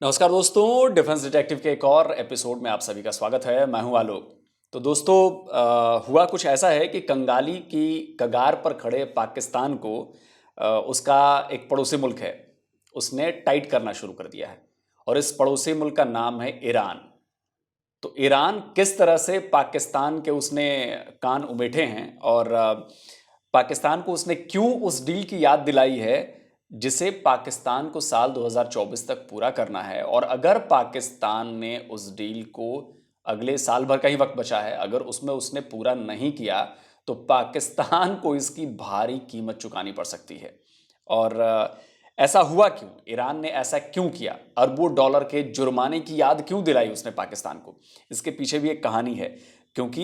नमस्कार दोस्तों, defence detective के एक और एपिसोड में आप सभी का स्वागत है। मैं हूं आलोक। तो दोस्तों, हुआ कुछ ऐसा है कि कंगाली की कगार पर खड़े पाकिस्तान को उसका एक पड़ोसी मुल्क है, उसने टाइट करना शुरू कर दिया है। और इस पड़ोसी मुल्क का नाम है ईरान। तो ईरान किस तरह से पाकिस्तान के उसने कान उमेठे हैं और पाकिस्तान को उसने क्यों उस डील की याद दिलाई है जिसे पाकिस्तान को साल 2024 तक पूरा करना है। और अगर पाकिस्तान ने उस डील को, अगले साल भर का ही वक्त बचा है, अगर उसमें उसने पूरा नहीं किया तो पाकिस्तान को इसकी भारी कीमत चुकानी पड़ सकती है। और ऐसा हुआ क्यों, ईरान ने ऐसा क्यों किया, अरबों डॉलर के जुर्माने की याद क्यों दिलाई उसने पाकिस्तान को, इसके पीछे भी एक कहानी है। क्योंकि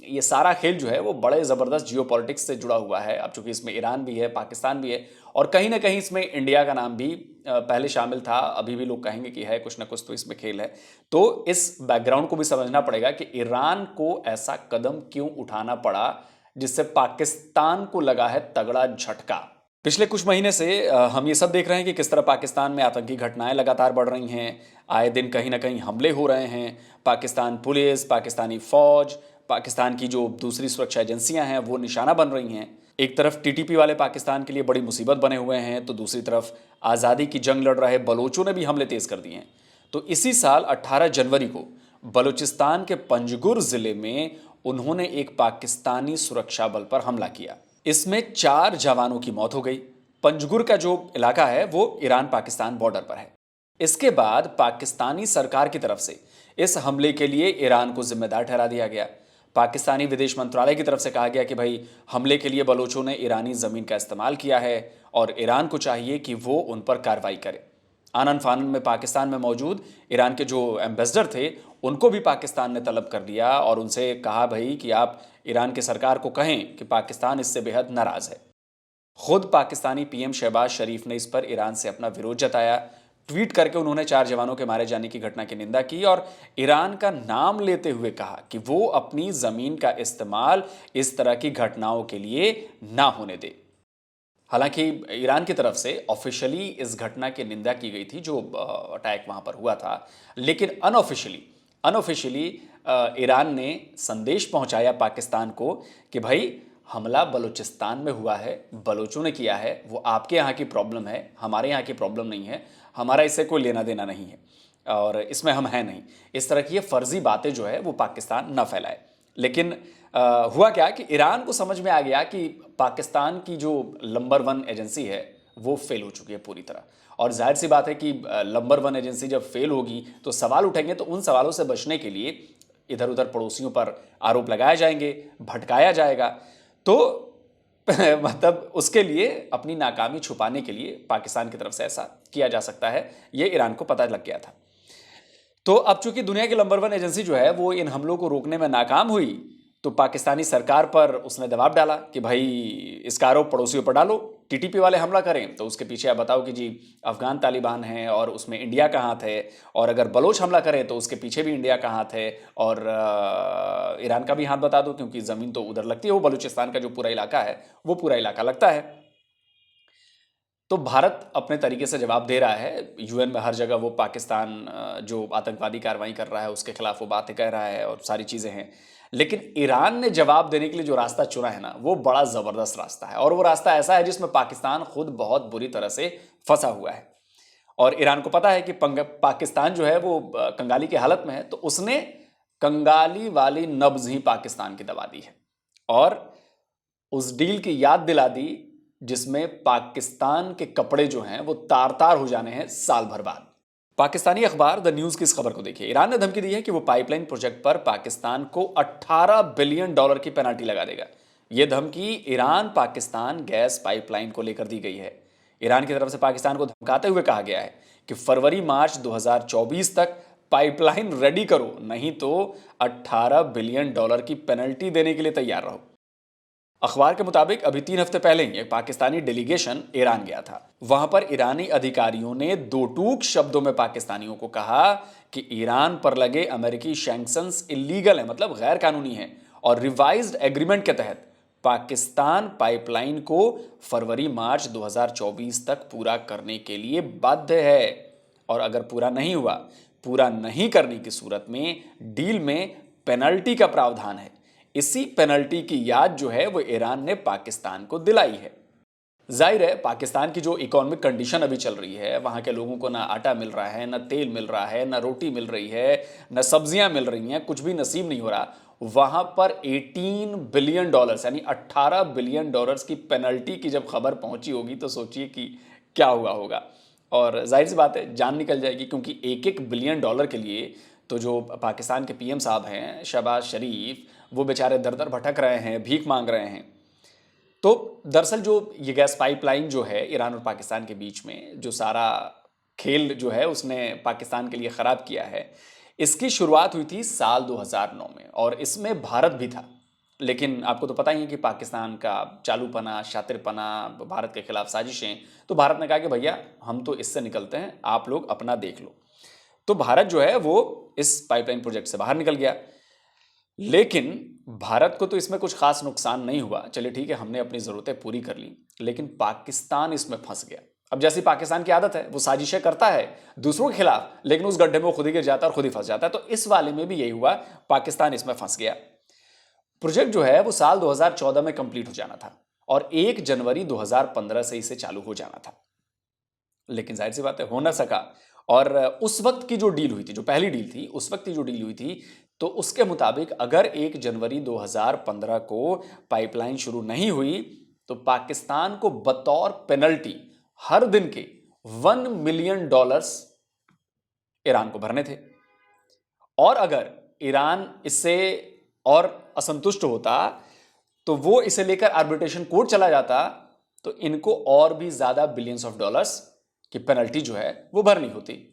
ये सारा खेल जो है वो बड़े ज़बरदस्त जियोपॉलिटिक्स से जुड़ा हुआ है। अब चूंकि इसमें ईरान भी है, पाकिस्तान भी है, और कहीं ना कहीं इसमें इंडिया का नाम भी पहले शामिल था। अभी भी लोग कहेंगे कि है कुछ ना कुछ तो इसमें खेल है। तो इस बैकग्राउंड को भी समझना पड़ेगा कि ईरान को ऐसा कदम क्यों उठाना पड़ा जिससे पाकिस्तान को लगा है तगड़ा झटका। पिछले कुछ महीने से हम ये सब देख रहे हैं कि किस तरह पाकिस्तान में आतंकी घटनाएं लगातार बढ़ रही हैं। आए दिन कहीं ना कहीं हमले हो रहे हैं। पाकिस्तान पुलिस, पाकिस्तानी फौज, पाकिस्तान की जो दूसरी सुरक्षा एजेंसियां हैं वो निशाना बन रही हैं। एक तरफ टीटीपी वाले पाकिस्तान के लिए बड़ी मुसीबत बने हुए हैं, तो दूसरी तरफ आज़ादी की जंग लड़ रहे बलोचों ने भी हमले तेज कर दिए हैं। तो इसी साल 18 जनवरी को बलूचिस्तान के पंजगुर जिले में उन्होंने एक पाकिस्तानी सुरक्षा बल पर हमला किया। इसमें 4 जवानों की मौत हो गई। पंजगुर का जो इलाका है वो ईरान पाकिस्तान बॉर्डर पर है। इसके बाद पाकिस्तानी सरकार की तरफ से इस हमले के लिए ईरान को जिम्मेदार ठहरा दिया गया। पाकिस्तानी विदेश मंत्रालय की तरफ से कहा गया कि भाई, हमले के लिए बलोचों ने ईरानी जमीन का इस्तेमाल किया है और ईरान को चाहिए कि वो उन पर कार्रवाई करे। आनन फानन में पाकिस्तान में मौजूद ईरान के जो एम्बेसडर थे उनको भी पाकिस्तान ने तलब कर लिया और उनसे कहा भाई कि आप ईरान की सरकार को कहें कि पाकिस्तान इससे बेहद नाराज है। खुद पाकिस्तानी पीएम शहबाज शरीफ ने इस पर ईरान से अपना विरोध जताया। ट्वीट करके उन्होंने 4 जवानों के मारे जाने की घटना की निंदा की और ईरान का नाम लेते हुए कहा कि वो अपनी जमीन का इस्तेमाल इस तरह की घटनाओं के लिए ना होने दे। हालांकि ईरान की तरफ से ऑफिशियली इस घटना की निंदा की गई थी जो अटैक वहां पर हुआ था, लेकिन अनऑफिशियली ईरान ने संदेश पहुंचाया पाकिस्तान को कि भाई, हमला बलूचिस्तान में हुआ है, बलोचों ने किया है, वो आपके यहाँ की प्रॉब्लम है, हमारे यहाँ की प्रॉब्लम नहीं है, हमारा इससे कोई लेना देना नहीं है और इसमें हम हैं नहीं। इस तरह की ये फर्जी बातें जो है वो पाकिस्तान न फैलाए। लेकिन हुआ क्या कि ईरान को समझ में आ गया कि पाकिस्तान की जो नंबर 1 एजेंसी है वो फेल हो चुकी है पूरी तरह। और जाहिर सी बात है कि नंबर 1 एजेंसी जब फेल होगी तो सवाल उठेंगे, तो उन सवालों से बचने के लिए इधर उधर पड़ोसियों पर आरोप लगाए जाएंगे, भटकाया जाएगा। तो मतलब उसके लिए, अपनी नाकामी छुपाने के लिए पाकिस्तान की तरफ से ऐसा किया जा सकता है, ये ईरान को पता लग गया था। तो अब चूंकि दुनिया की नंबर 1 एजेंसी जो है वो इन हमलों को रोकने में नाकाम हुई, तो पाकिस्तानी सरकार पर उसने दबाव डाला कि भाई, इसका आरोप पड़ोसियों पर डालो। टीटीपी वाले हमला करें तो उसके पीछे आप बताओ कि जी अफगान तालिबान हैं और उसमें इंडिया का हाथ है, और अगर बलोच हमला करें तो उसके पीछे भी इंडिया का हाथ है, और ईरान का भी हाथ बता दो क्योंकि ज़मीन तो उधर लगती है, वो बलूचिस्तान का जो पूरा इलाका है वो पूरा इलाका लगता है। तो भारत अपने तरीके से जवाब दे रहा है। यूएन में हर जगह वो पाकिस्तान जो आतंकवादी कार्रवाई कर रहा है उसके खिलाफ वो बातें कह रहा है और सारी चीज़ें हैं। लेकिन ईरान ने जवाब देने के लिए जो रास्ता चुना है ना, वो बड़ा ज़बरदस्त रास्ता है, और वो रास्ता ऐसा है जिसमें पाकिस्तान खुद बहुत बुरी तरह से फंसा हुआ है। और ईरान को पता है कि पाकिस्तान जो है वो कंगाली की हालत में है, तो उसने कंगाली वाली नब्ज ही पाकिस्तान की दबा दी है और उस डील की याद दिला दी जिसमें पाकिस्तान के कपड़े जो हैं वो तार तार हो जाने हैं साल भर बाद। पाकिस्तानी अखबार द न्यूज की इस खबर को देखिए। ईरान ने धमकी दी है कि वो पाइपलाइन प्रोजेक्ट पर पाकिस्तान को $18 बिलियन की पेनल्टी लगा देगा। यह धमकी ईरान पाकिस्तान गैस पाइपलाइन को लेकर दी गई है। ईरान की तरफ से पाकिस्तान को धमकाते हुए कहा गया है कि फरवरी मार्च 2024 तक पाइपलाइन रेडी करो, नहीं तो $18 बिलियन की पेनल्टी देने के लिए तैयार रहो। अखबार के मुताबिक अभी 3 हफ्ते पहले ही एक पाकिस्तानी डेलीगेशन ईरान गया था। वहां पर ईरानी अधिकारियों ने दो टूक शब्दों में पाकिस्तानियों को कहा कि ईरान पर लगे अमेरिकी सैंक्शंस इलीगल है, मतलब गैर कानूनी है, और रिवाइज्ड एग्रीमेंट के तहत पाकिस्तान पाइपलाइन को फरवरी मार्च 2024 तक पूरा करने के लिए बाध्य है। और अगर पूरा नहीं हुआ, पूरा नहीं करने की सूरत में डील में पेनल्टी का प्रावधान है। इसी पेनल्टी की याद जो है वो ईरान ने पाकिस्तान को दिलाई है। जाहिर है पाकिस्तान की जो इकोनॉमिक कंडीशन अभी चल रही है, वहाँ के लोगों को ना आटा मिल रहा है, ना तेल मिल रहा है, ना रोटी मिल रही है, ना सब्जियां मिल रही हैं, कुछ भी नसीब नहीं हो रहा। वहाँ पर 18 बिलियन डॉलर्स यानी 18 बिलियन डॉलर्स की पेनल्टी की जब खबर पहुंची होगी तो सोचिए कि क्या हुआ होगा। और जाहिर सी बात है जान निकल जाएगी, क्योंकि एक एक बिलियन डॉलर के लिए तो जो पाकिस्तान के पीएम साहब हैं शहबाज शरीफ, वो बेचारे दर दर भटक रहे हैं, भीख मांग रहे हैं। तो दरअसल जो ये गैस पाइपलाइन जो है ईरान और पाकिस्तान के बीच में, जो सारा खेल जो है उसने पाकिस्तान के लिए ख़राब किया है, इसकी शुरुआत हुई थी साल 2009 में और इसमें भारत भी था। लेकिन आपको तो पता ही है कि पाकिस्तान का चालूपना, शातिरपना, भारत के खिलाफ साजिशें, तो भारत ने कहा कि भैया हम तो इससे निकलते हैं, आप लोग अपना देख लो। तो भारत जो है वो इस पाइपलाइन प्रोजेक्ट से बाहर निकल गया। लेकिन भारत को तो इसमें कुछ खास नुकसान नहीं हुआ, चलिए ठीक है, हमने अपनी ज़रूरतें पूरी कर ली। लेकिन पाकिस्तान इसमें फंस गया। अब जैसी पाकिस्तान की आदत है, वो साजिशें करता है दूसरों के खिलाफ, लेकिन उस गड्ढे में वो खुद ही गिर जाता है और खुद ही फंस जाता है। तो इस वाले में भी यही हुआ, पाकिस्तान इसमें फंस गया। प्रोजेक्ट जो है वो साल 2014 में कंप्लीट हो जाना था और 1 जनवरी 2015 से इसे चालू हो जाना था। लेकिन जाहिर सी बात है हो ना सका। और उस वक्त की जो डील हुई थी, जो पहली डील थी, उस वक्त की जो डील हुई थी, तो उसके मुताबिक अगर 1 जनवरी 2015 को पाइपलाइन शुरू नहीं हुई तो पाकिस्तान को बतौर पेनल्टी हर दिन के $1 मिलियन ईरान को भरने थे। और अगर ईरान इससे और असंतुष्ट होता तो वो इसे लेकर आर्बिट्रेशन कोर्ट चला जाता, तो इनको और भी ज्यादा बिलियंस ऑफ डॉलर्स की पेनल्टी जो है वो भरनी होती।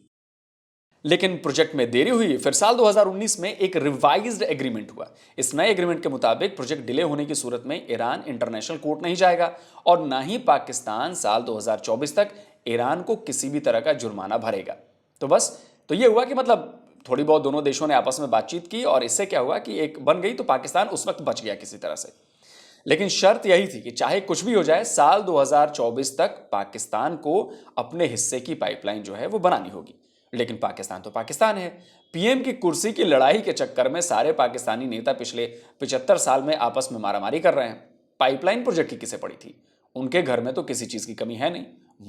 लेकिन प्रोजेक्ट में देरी हुई। फिर साल 2019 में एक रिवाइज्ड एग्रीमेंट हुआ। इस नए एग्रीमेंट के मुताबिक प्रोजेक्ट डिले होने की सूरत में ईरान इंटरनेशनल कोर्ट नहीं जाएगा और ना ही पाकिस्तान साल 2024 तक ईरान को किसी भी तरह का जुर्माना भरेगा। तो ये हुआ कि मतलब थोड़ी बहुत दोनों देशों ने आपस में बातचीत की और इससे क्या हुआ कि एक बन गई, तो पाकिस्तान उस वक्त बच गया किसी तरह से। लेकिन शर्त यही थी कि चाहे कुछ भी हो जाए, साल 2024 तक पाकिस्तान को अपने हिस्से की पाइपलाइन जो है वो बनानी होगी। लेकिन पाकिस्तान तो पाकिस्तान है। पीएम की कुर्सी की लड़ाई के चक्कर में सारे पाकिस्तानी नेता पिछले 75 साल में आपस में मारामारी कर रहे हैं। पाइपलाइन प्रोजेक्ट की किसे पड़ी थी? उनके घर में तो किसी चीज की कमी है नहीं।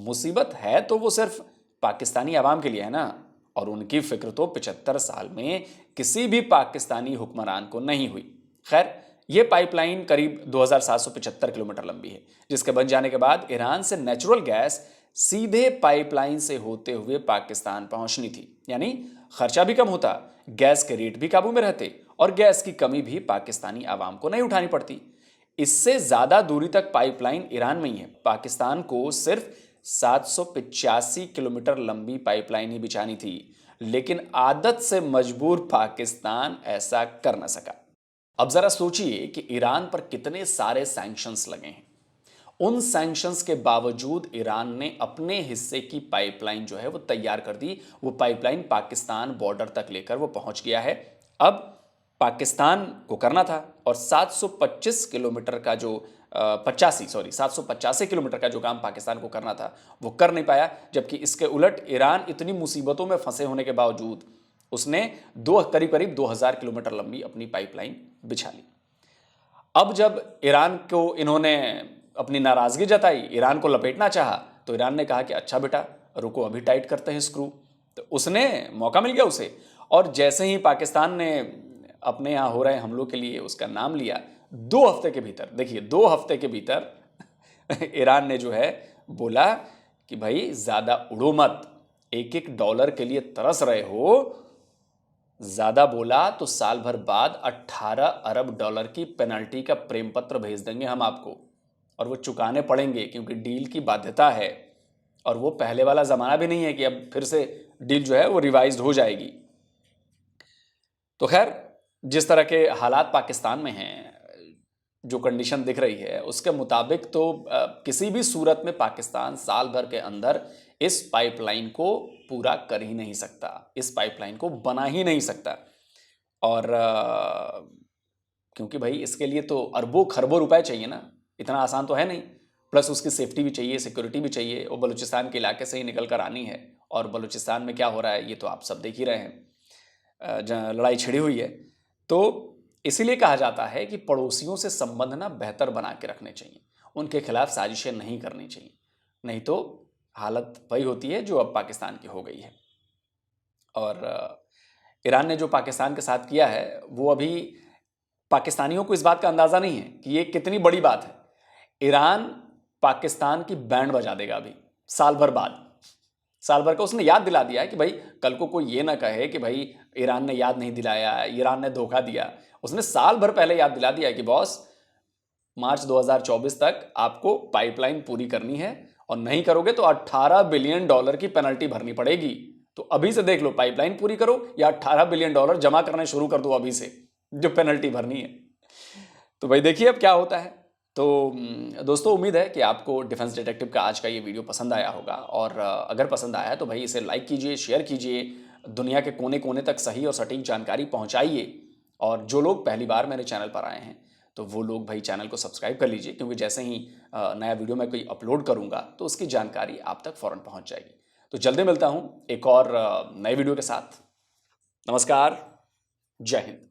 मुसीबत है तो वो सिर्फ पाकिस्तानी आवाम के लिए है ना। और उनकी फिक्र तो 75 साल में किसी भी पाकिस्तानी हुक्मरान को नहीं हुई। खैर, यह पाइपलाइन करीब 2775 किलोमीटर लंबी है, जिसके बन जाने के बाद ईरान से नेचुरल गैस सीधे पाइपलाइन से होते हुए पाकिस्तान पहुंचनी थी। यानी खर्चा भी कम होता, गैस के रेट भी काबू में रहते और गैस की कमी भी पाकिस्तानी आवाम को नहीं उठानी पड़ती। इससे ज्यादा दूरी तक पाइपलाइन ईरान में ही है। पाकिस्तान को सिर्फ 785 किलोमीटर लंबी पाइपलाइन ही बिछानी थी, लेकिन आदत से मजबूर पाकिस्तान ऐसा कर न सका। अब जरा सोचिए कि ईरान पर कितने सारे सैंक्शंस लगे हैं। उन सैंक्शंस के बावजूद ईरान ने अपने हिस्से की पाइपलाइन जो है वो तैयार कर दी। वो पाइपलाइन पाकिस्तान बॉर्डर तक लेकर वो पहुंच गया है। अब पाकिस्तान को करना था और 725 किलोमीटर का जो 785 किलोमीटर का जो काम पाकिस्तान को करना था वो कर नहीं पाया। जबकि इसके उलट ईरान इतनी मुसीबतों में फंसे होने के बावजूद उसने करीब करीब 2000 किलोमीटर लंबी अपनी पाइपलाइन बिछा ली। अब जब ईरान को इन्होंने अपनी नाराजगी जताई, ईरान को लपेटना चाहा, तो ईरान ने कहा कि अच्छा बेटा रुको, अभी टाइट करते हैं स्क्रू। तो उसने मौका मिल गया उसे, और जैसे ही पाकिस्तान ने अपने यहाँ हो रहे हमलों के लिए उसका नाम लिया, 2 हफ्ते के भीतर, देखिए 2 हफ्ते के भीतर ईरान ने जो है बोला कि भाई ज्यादा उड़ो मत, एक एक डॉलर के लिए तरस रहे हो, ज्यादा बोला तो साल भर बाद 18 अरब डॉलर की पेनल्टी का प्रेम पत्र भेज देंगे हम आपको, और वो चुकाने पड़ेंगे क्योंकि डील की बाध्यता है। और वो पहले वाला जमाना भी नहीं है कि अब फिर से डील जो है वो रिवाइज्ड हो जाएगी। तो खैर, जिस तरह के हालात पाकिस्तान में हैं, जो कंडीशन दिख रही है, उसके मुताबिक तो किसी भी सूरत में पाकिस्तान साल भर के अंदर इस पाइपलाइन को पूरा कर ही नहीं सकता, इस पाइपलाइन को बना ही नहीं सकता। और क्योंकि भाई इसके लिए तो अरबों खरबों रुपए चाहिए ना, इतना आसान तो है नहीं। प्लस उसकी सेफ्टी भी चाहिए, सिक्योरिटी भी चाहिए, वो बलूचिस्तान के इलाके से ही निकल कर आनी है और बलूचिस्तान में क्या हो रहा है ये तो आप सब देख ही रहे हैं, जहाँ लड़ाई छिड़ी हुई है। तो इसीलिए कहा जाता है कि पड़ोसियों से संबंध ना बेहतर बना के रखने चाहिए, उनके खिलाफ साजिशें नहीं करनी चाहिए, नहीं तो हालत वही होती है जो अब पाकिस्तान की हो गई है। और ईरान ने जो पाकिस्तान के साथ किया है वो अभी पाकिस्तानियों को इस बात का अंदाजा नहीं है कि ये कितनी बड़ी बात है। ईरान पाकिस्तान की बैंड बजा देगा अभी साल भर बाद। साल भर का उसने याद दिला दिया है कि भाई कल को कोई ये ना कहे कि भाई ईरान ने याद नहीं दिलाया, ईरान ने धोखा दिया। उसने साल भर पहले याद दिला दिया कि बॉस मार्च 2024 तक आपको पाइपलाइन पूरी करनी है और नहीं करोगे तो $18 बिलियन की पेनल्टी भरनी पड़ेगी। तो अभी से देख लो, पाइपलाइन पूरी करो या $18 बिलियन जमा करने शुरू कर दो अभी से, जो पेनल्टी भरनी है। तो भाई देखिए अब क्या होता है। तो दोस्तों, उम्मीद है कि आपको डिफेंस डिटेक्टिव का आज का ये वीडियो पसंद आया होगा, और अगर पसंद आया तो भाई इसे लाइक कीजिए, शेयर कीजिए, दुनिया के कोने कोने तक सही और सटीक जानकारी पहुंचाइए। और जो लोग पहली बार मेरे चैनल पर आए हैं तो वो लोग भाई चैनल को सब्सक्राइब कर लीजिए, क्योंकि जैसे ही नया वीडियो मैं कोई अपलोड करूंगा तो उसकी जानकारी आप तक फौरन पहुंच जाएगी। तो जल्दी मिलता हूं एक और नए वीडियो के साथ। नमस्कार, जय हिंद।